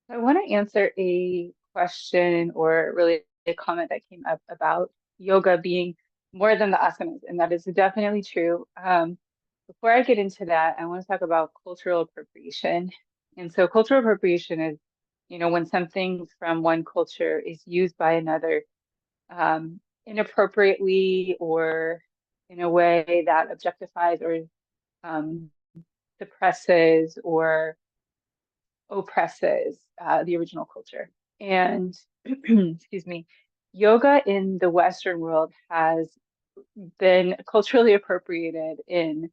I want to answer a question or really a comment that came up about yoga being more than the asanas, and that is definitely true. Before I get into that, I want to talk about cultural appropriation. And so, cultural appropriation is, when something from one culture is used by another inappropriately or in a way that objectifies or um, suppresses or oppresses the original culture. And excuse me, yoga in the Western world has been culturally appropriated in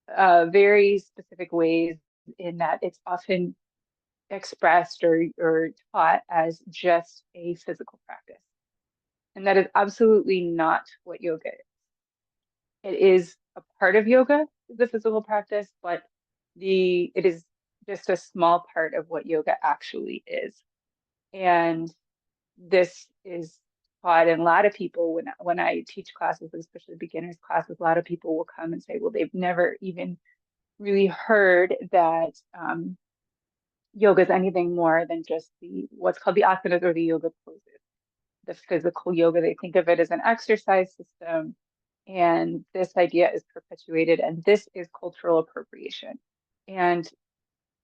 very specific ways, in that it's often expressed or taught as just a physical practice. And that is absolutely not what yoga is. It is a part of yoga, the physical practice, but it is just a small part of what yoga actually is. And this is taught, and a lot of people, when I teach classes, especially beginners classes, a lot of people will come and say, well, they've never even really heard that yoga is anything more than just the what's called the asanas or the yoga poses. The physical yoga, they think of it as an exercise system, and this idea is perpetuated, and this is cultural appropriation. And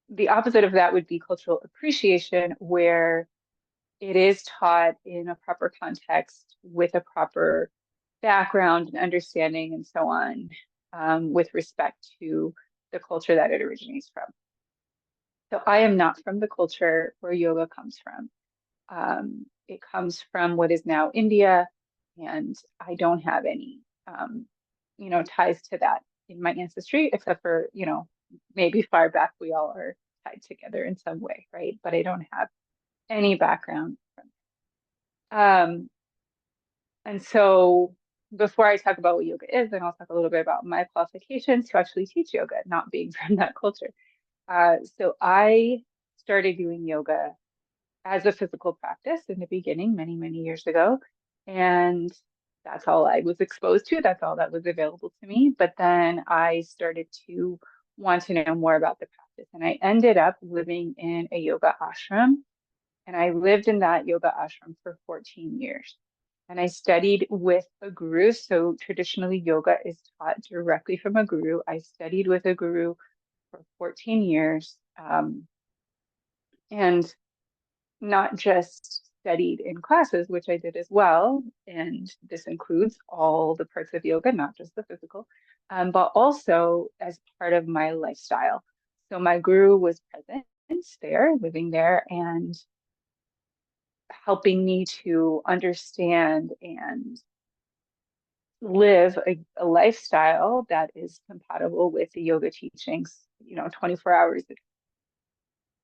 the opposite of that would be cultural appreciation, where it is taught in a proper context with a proper background and understanding and so on, with respect to the culture that it originates from. So I am not from the culture where yoga comes from. It comes from what is now India, and I don't have any, ties to that in my ancestry, except for, maybe far back we all are tied together in some way, right? But I don't have any background from um, and so before I talk about what yoga is, then I'll talk a little bit about my qualifications to actually teach yoga, not being from that culture. So I started doing yoga as a physical practice in the beginning, many, many years ago. And that's all I was exposed to. That's all that was available to me. But then I started to want to know more about the practice. And I ended up living in a yoga ashram. And I lived in that yoga ashram for 14 years. And I studied with a guru. So traditionally, yoga is taught directly from a guru. I studied with a guru for 14 years, and not just studied in classes, which I did as well. And this includes all the parts of yoga, not just the physical, but also as part of my lifestyle. So my guru was present there, living there, and helping me to understand and live a lifestyle that is compatible with the yoga teachings, 24 hours a day.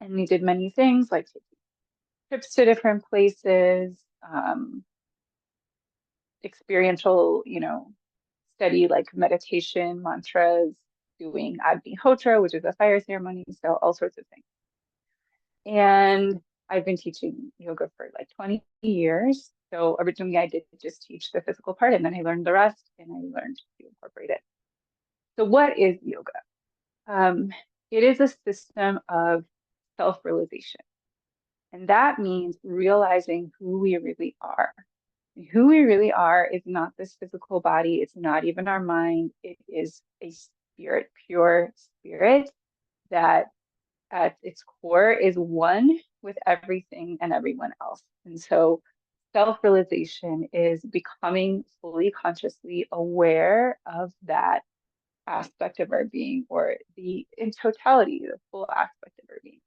And we did many things like taking trips to different places, experiential, study like meditation, mantras, doing Agnihotra, which is a fire ceremony, so all sorts of things. And I've been teaching yoga for like 20 years. So originally I did just teach the physical part, and then I learned the rest, and I learned to incorporate it. So what is yoga? Um, it is a system of self-realization. And that means realizing who we really are. Who we really are is not this physical body. It's not even our mind. It is a spirit, pure spirit that at its core is one with everything and everyone else. And so self-realization is becoming fully consciously aware of that aspect of our being, or the in totality, the full aspect of our being.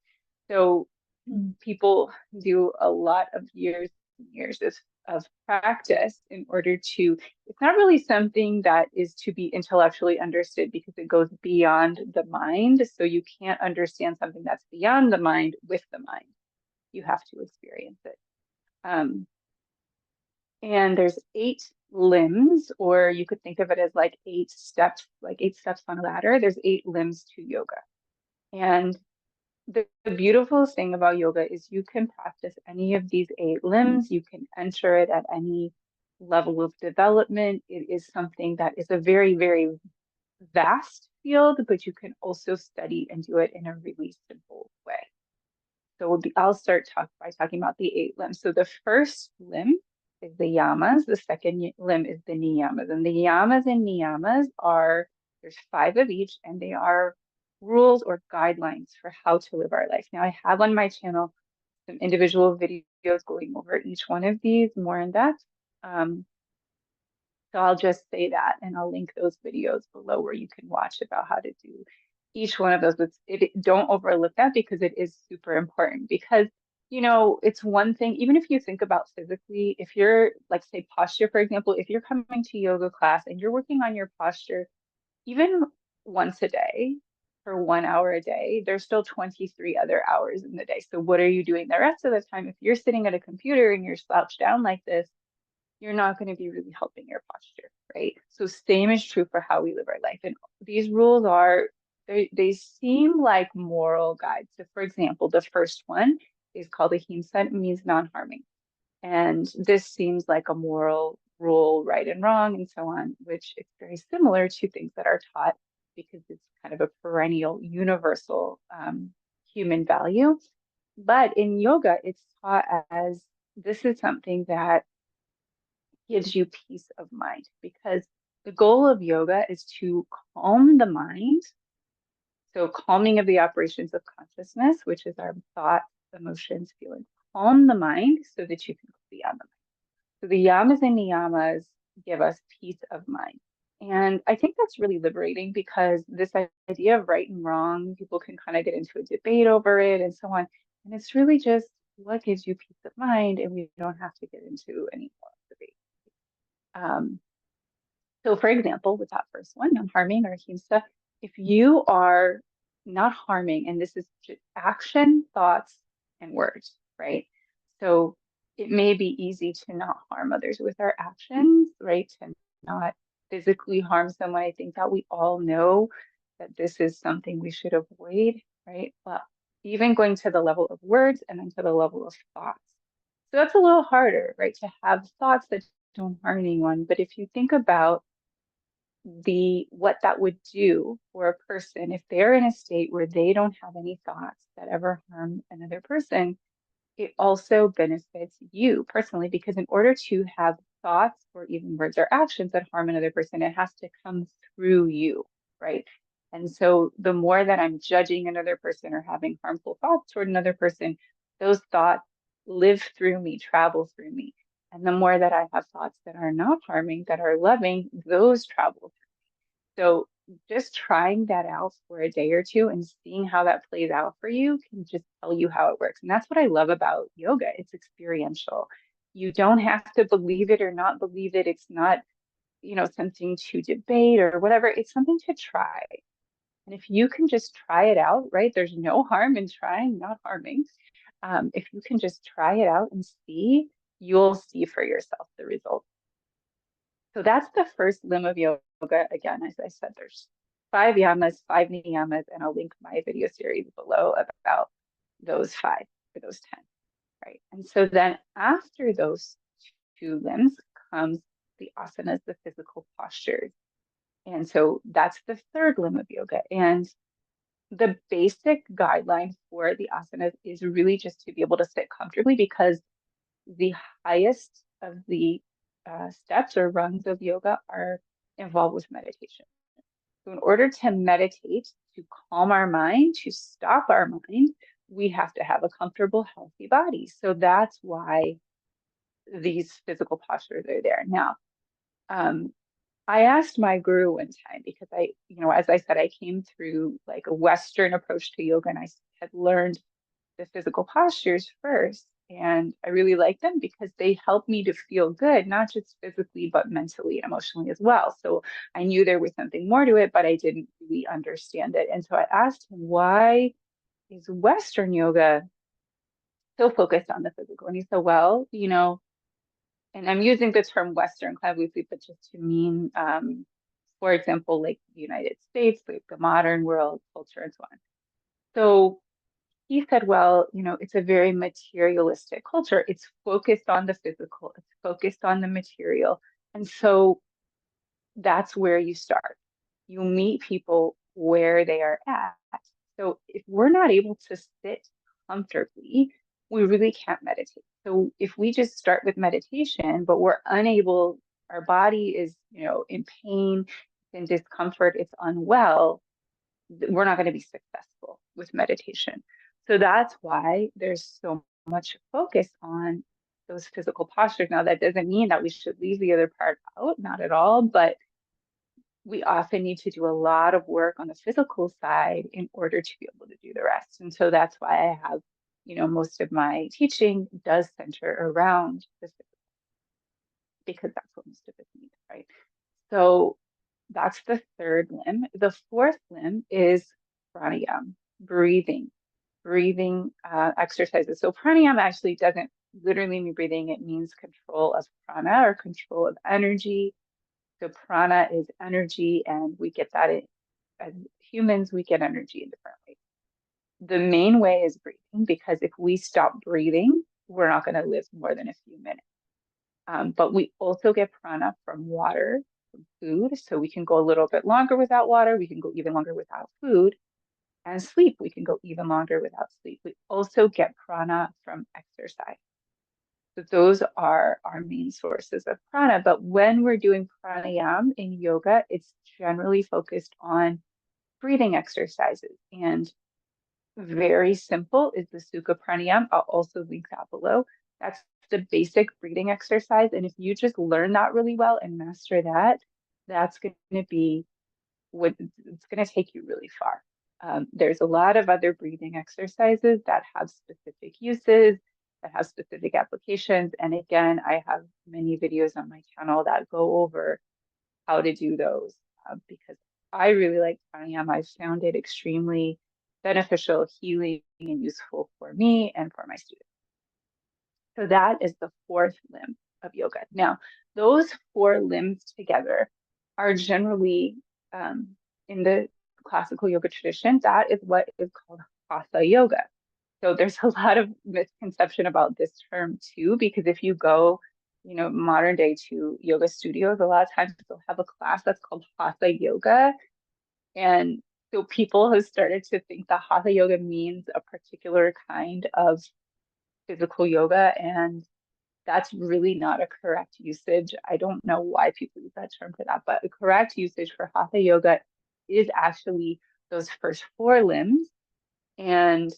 So people do a lot of years and years of practice in order to, it's not really something that is to be intellectually understood, because it goes beyond the mind. So you can't understand something that's beyond the mind with the mind. You have to experience it. Um, and there's 8 limbs, or you could think of it as like 8 steps on a ladder. There's 8 limbs to yoga. And the beautiful thing about yoga is you can practice any of these 8 limbs. You can enter it at any level of development. It is something that is a very, very vast field, but you can also study and do it in a really simple way. I'll start by talking about the 8 limbs. So the first limb is the yamas. The second limb is the niyamas. And the yamas and niyamas there's 5 of each, and they are rules or guidelines for how to live our life. Now, I have on my channel some individual videos going over each one of these more in depth. Um, so I'll just say that, and I'll link those videos below where you can watch about how to do each one of those. But don't overlook that because it is super important. Because, it's one thing, even if you think about physically, if you're like, say, posture, for example, if you're coming to yoga class and you're working on your posture, even once a day for 1 hour a day, there's still 23 other hours in the day. So what are you doing the rest of the time? If you're sitting at a computer and you're slouched down like this, you're not going to be really helping your posture, right? So same is true for how we live our life. And these rules they seem like moral guides. So for example, the first one is called ahimsa. It means non-harming. And this seems like a moral rule, right and wrong, and so on, which is very similar to things that are taught because it's kind of a perennial, universal human value. But in yoga, it's taught as this is something that gives you peace of mind because the goal of yoga is to calm the mind. So, calming of the operations of consciousness, which is our thoughts, emotions, feelings, calm the mind so that you can go beyond them. So, the yamas and niyamas give us peace of mind. And I think that's really liberating because this idea of right and wrong, people can kind of get into a debate over it and so on. And it's really just what gives you peace of mind, and we don't have to get into any more debate. Um, so for example, with that first one, non-harming or ahimsa, if you are not harming, and this is just action, thoughts, and words, right? So it may be easy to not harm others with our actions, right? To not physically harm someone. I think that we all know that this is something we should avoid, right? But even going to the level of words and then to the level of thoughts. So that's a little harder, right? To have thoughts that don't harm anyone. But if you think about what that would do for a person if they're in a state where they don't have any thoughts that ever harm another person, it also benefits you personally because in order to have thoughts or even words or actions that harm another person, it has to come through you, right? And so the more that I'm judging another person or having harmful thoughts toward another person, those thoughts live through me, travel through me. And the more that I have thoughts that are not harming, that are loving, those travel. So just trying that out for a day or two and seeing how that plays out for you can just tell you how it works. And that's what I love about yoga. It's experiential. You don't have to believe it or not believe it. It's not, something to debate or whatever. It's something to try. And if you can just try it out, right? There's no harm in trying, not harming. If you can just try it out and see, you'll see for yourself the results. So that's the first limb of yoga. Again, as I said, there's 5 yamas, 5 niyamas, and I'll link my video series below about those 5 or those 10, right? And so then after those 2 limbs comes the asanas, the physical postures. And so that's the third limb of yoga. And the basic guideline for the asanas is really just to be able to sit comfortably because the highest of the steps or rungs of yoga are involved with meditation. So, in order to meditate, to calm our mind, to stop our mind, we have to have a comfortable, healthy body. So, that's why these physical postures are there. Now, I asked my guru one time because as I said, I came through like a Western approach to yoga and I had learned the physical postures first. And I really like them because they help me to feel good, not just physically, but mentally and emotionally as well. So I knew there was something more to it, but I didn't really understand it. And so I asked him, why is Western yoga so focused on the physical? And he said, well, and I'm using the term Western kind of loosely, but just to mean, for example, like the United States, like the modern world culture and so on. So he said, well, it's a very materialistic culture. It's focused on the physical, it's focused on the material. And so that's where you start. You meet people where they are at. So if we're not able to sit comfortably, we really can't meditate. So if we just start with meditation, but we're unable, our body is, in pain and discomfort, it's unwell, we're not going to be successful with meditation. So that's why there's so much focus on those physical postures. Now, that doesn't mean that we should leave the other part out, not at all, but we often need to do a lot of work on the physical side in order to be able to do the rest. And so that's why I have, most of my teaching does center around the physical, because that's what most of us need, right? So that's the third limb. The fourth limb is pranayama, breathing exercises. So pranayama actually doesn't literally mean breathing, it means control of prana or control of energy. So prana is energy, and we get that as humans, we get energy in different ways. The main way is breathing, because if we stop breathing, we're not going to live more than a few minutes. But we also get prana from water, from food. So we can go a little bit longer without water. We can go even longer without food. And sleep, we can go even longer without sleep. We also get prana from exercise. So those are our main sources of prana. But when we're doing pranayama in yoga, it's generally focused on breathing exercises. And very simple is the Sukha pranayama. I'll also link that below. That's the basic breathing exercise. And if you just learn that really well and master that, that's going to be what it's going to take you really far. There's a lot of other breathing exercises that have specific uses, that have specific applications. And again, I have many videos on my channel that go over how to do those, because I really like pranayama. I've found it extremely beneficial, healing, and useful for me and for my students. So that is the fourth limb of yoga. Now, those four limbs together are generally, in the classical yoga tradition, that is what is called hatha yoga. So there's a lot of misconception about this term too, because if you go, modern day to yoga studios, a lot of times they'll have a class that's called hatha yoga. And so people have started to think that hatha yoga means a particular kind of physical yoga, and that's really not a correct usage. I don't know why people use that term for that, but the correct usage for hatha yoga is actually those first four limbs. And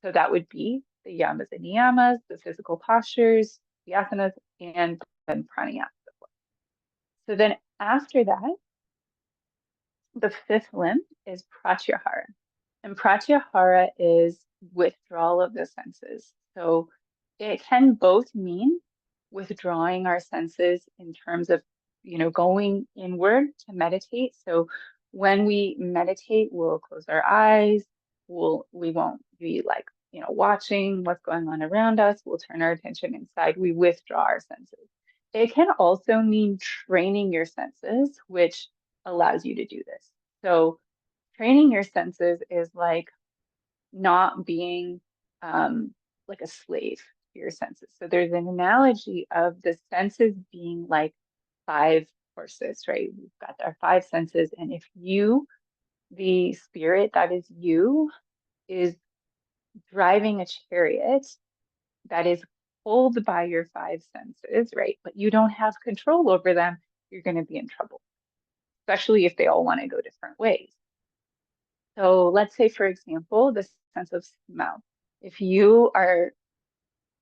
so that would be the yamas and niyamas, the physical postures, the asanas, and then pranayama. So then after that, the fifth limb is pratyahara. And pratyahara is withdrawal of the senses. So it can both mean withdrawing our senses in terms of, going inward to meditate. So when we meditate, we'll close our eyes. We won't be like, watching what's going on around us. We'll turn our attention inside. We withdraw our senses. It can also mean training your senses, which allows you to do this. So training your senses is like not being like a slave to your senses. So there's an analogy of the senses being like five horses, right? We've got our five senses. And if you, the spirit that is you, is driving a chariot that is pulled by your five senses, right? But you don't have control over them, you're going to be in trouble, especially if they all want to go different ways. So let's say, for example, the sense of smell. If you are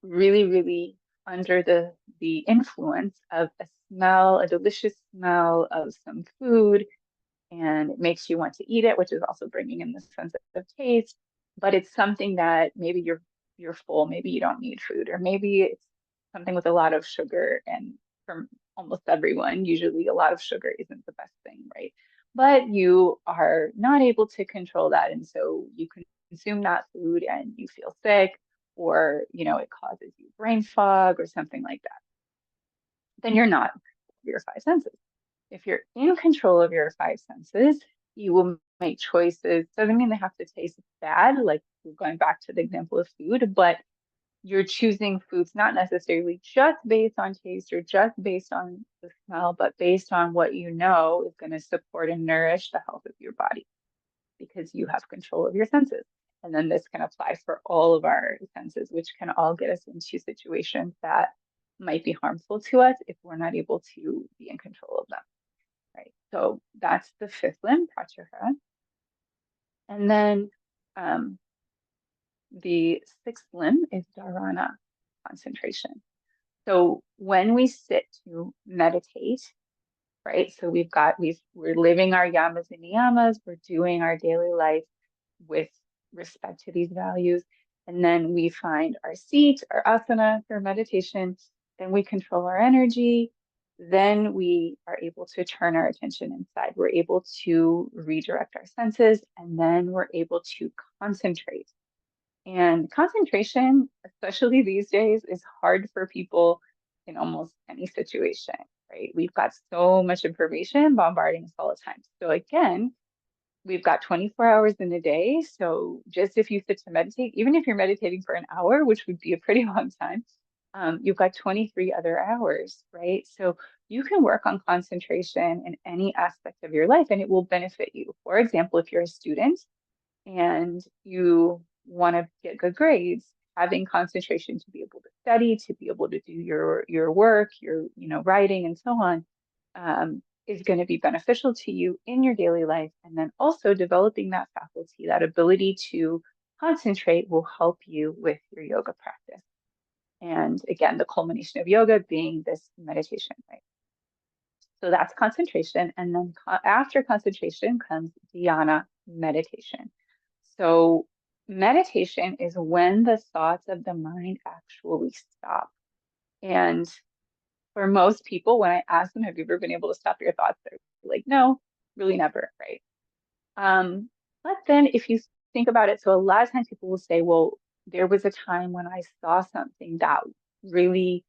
really, really under the influence of a smell, a delicious smell of some food, and it makes you want to eat it, which is also bringing in the sense of taste, but it's something that maybe you're full, maybe you don't need food, or maybe it's something with a lot of sugar, and for almost everyone, usually a lot of sugar isn't the best thing, right? But you are not able to control that, and so you consume that food and you feel sick, or it causes you brain fog or something like that. Then you're not your five senses. If you're in control of your five senses, you will make choices. Doesn't mean they have to taste bad, like going back to the example of food, but you're choosing foods not necessarily just based on taste or just based on the smell, but based on what you know is going to support and nourish the health of your body, because you have control of your senses. And then this can apply for all of our senses, which can all get us into situations that might be harmful to us if we're not able to be in control of them, right? So that's the fifth limb, pratyahara. And then um, the sixth limb is dharana, concentration. So when we sit to meditate, right? So we're living our yamas and niyamas, we're doing our daily life with respect to these values. And then we find our seat, our asana for meditation, then we control our energy. Then we are able to turn our attention inside. We're able to redirect our senses, and then we're able to concentrate. And concentration, especially these days, is hard for people in almost any situation, right? We've got so much information bombarding us all the time. So again, we've got 24 hours in a day. So just if you sit to meditate, even if you're meditating for an hour, which would be a pretty long time, you've got 23 other hours, right? So you can work on concentration in any aspect of your life and it will benefit you. For example, if you're a student and you want to get good grades, having concentration to be able to study, to be able to do your work, your writing and so on, is going to be beneficial to you in your daily life. And then also developing that faculty, that ability to concentrate will help you with your yoga practice. And again, the culmination of yoga being this meditation, right? So that's concentration. And then after concentration comes dhyana, meditation. So meditation is when the thoughts of the mind actually stop. And for most people, when I ask them, have you ever been able to stop your thoughts? They're like, no, really never, right? But then if you think about it, so a lot of times people will say, well, there was a time when I saw something that really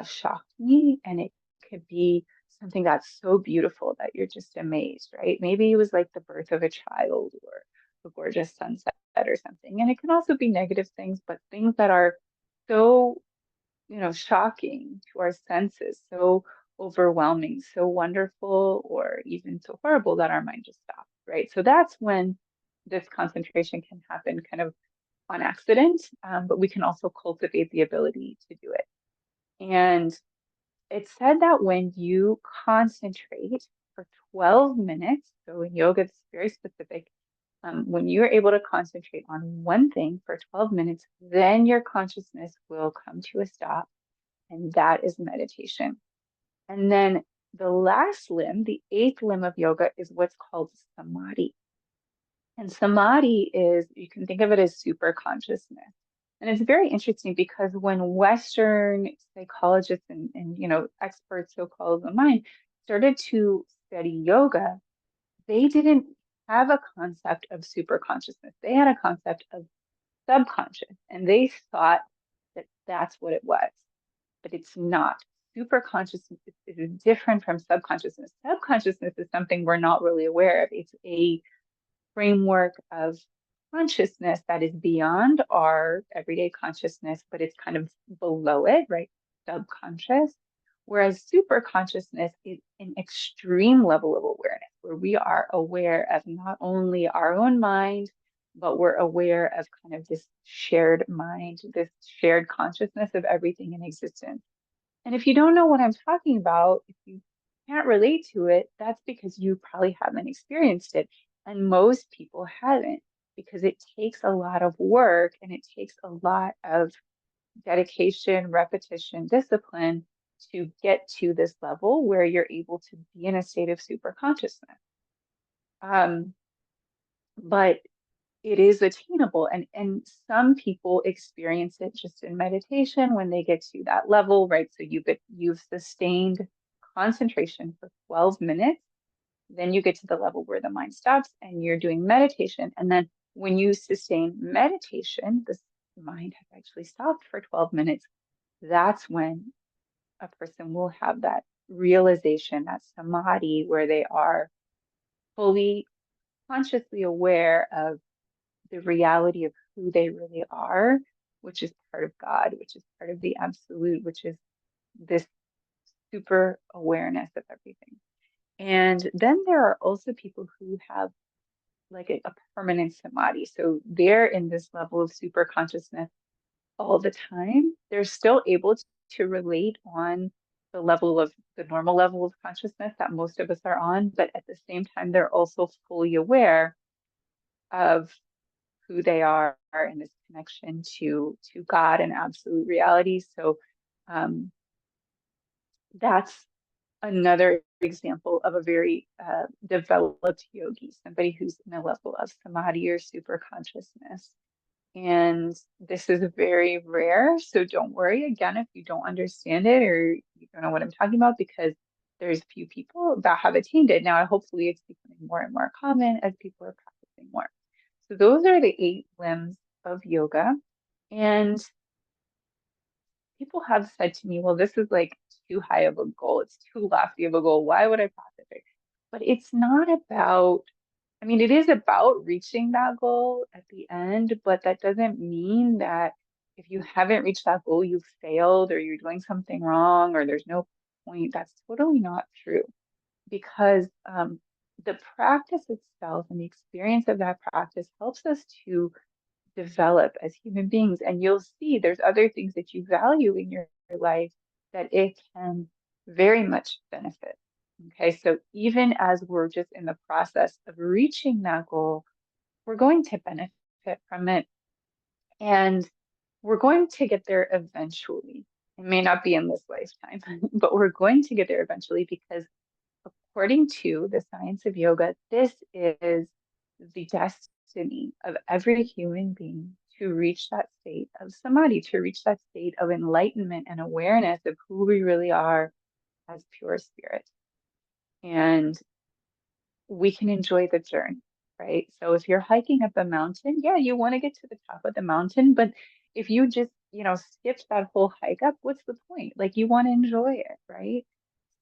shocked me, and it could be something that's so beautiful that you're just amazed, right? Maybe it was like the birth of a child or a gorgeous sunset or something. And it can also be negative things, but things that are so, shocking to our senses, so overwhelming, so wonderful, or even so horrible that our mind just stops, right? So that's when this concentration can happen kind of on accident, but we can also cultivate the ability to do it. And it's said that when you concentrate for 12 minutes, so in yoga, it's very specific. When you're able to concentrate on one thing for 12 minutes, then your consciousness will come to a stop, and that is meditation. And then the last limb, the eighth limb of yoga, is what's called samadhi. And samadhi is, you can think of it as super consciousness. And it's very interesting because when Western psychologists and experts, so-called of the mind, started to study yoga, they didn't have a concept of super consciousness. They had a concept of subconscious, and they thought that that's what it was, but it's not. Super consciousness is different from subconsciousness. Subconsciousness is something we're not really aware of. It's a framework of consciousness that is beyond our everyday consciousness, but it's kind of below it, right? Subconscious. Whereas super consciousness is an extreme level of awareness where we are aware of not only our own mind, but we're aware of kind of this shared mind, this shared consciousness of everything in existence. And if you don't know what I'm talking about, if you can't relate to it, that's because you probably haven't experienced it. And most people haven't, because it takes a lot of work and it takes a lot of dedication, repetition, discipline to get to this level where you're able to be in a state of super consciousness. But it is attainable, and some people experience it just in meditation when they get to that level, right? So you've sustained concentration for 12 minutes, then you get to the level where the mind stops and you're doing meditation. And then when you sustain meditation, the mind has actually stopped for 12 minutes. That's when a person will have that realization, that samadhi, where they are fully consciously aware of the reality of who they really are, which is part of God, which is part of the absolute, which is this super awareness of everything. And then there are also people who have like a permanent samadhi. So they're in this level of super consciousness all the time. They're still able to relate on the normal level of consciousness that most of us are on, but at the same time, they're also fully aware of who they are in this connection to God and absolute reality. So um, that's another example of a very developed yogi, somebody who's in a level of samadhi or super consciousness. And this is very rare. So don't worry again if you don't understand it or you don't know what I'm talking about, because there's few people that have attained it. Now, hopefully it's becoming more and more common as people are practicing more. So those are the 8 limbs of yoga. And people have said to me, well, this is like too high of a goal. It's too lofty of a goal. Why would I practice it? But it's not about, I mean, it is about reaching that goal at the end, but that doesn't mean that if you haven't reached that goal, you've failed or you're doing something wrong or there's no point. That's totally not true, because the practice itself and the experience of that practice helps us to develop as human beings. And you'll see there's other things that you value in your life that it can very much benefit. Okay, so even as we're just in the process of reaching that goal, we're going to benefit from it. And we're going to get there eventually. It may not be in this lifetime, but we're going to get there eventually, because according to the science of yoga, this is the destiny of every human being, to reach that state of samadhi, to reach that state of enlightenment and awareness of who we really are as pure spirit. And we can enjoy the journey, right? So if you're hiking up a mountain, yeah, you want to get to the top of the mountain, but if you just, skipped that whole hike up, what's the point? Like, you want to enjoy it, right?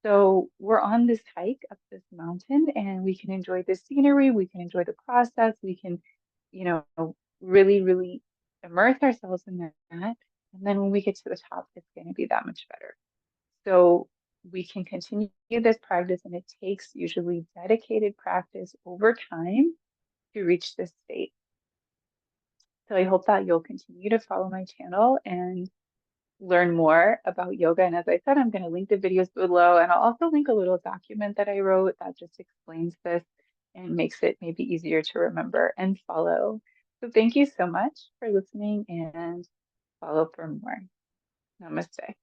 So we're on this hike up this mountain and we can enjoy the scenery, we can enjoy the process, we can, you know, really, really immerse ourselves in that. And then when we get to the top, it's going to be that much better. So we can continue this practice, and it takes usually dedicated practice over time to reach this state. So I hope that you'll continue to follow my channel and learn more about yoga. And as I said, I'm going to link the videos below, and I'll also link a little document that I wrote that just explains this and makes it maybe easier to remember and follow. So thank you so much for listening, and follow for more. Namaste.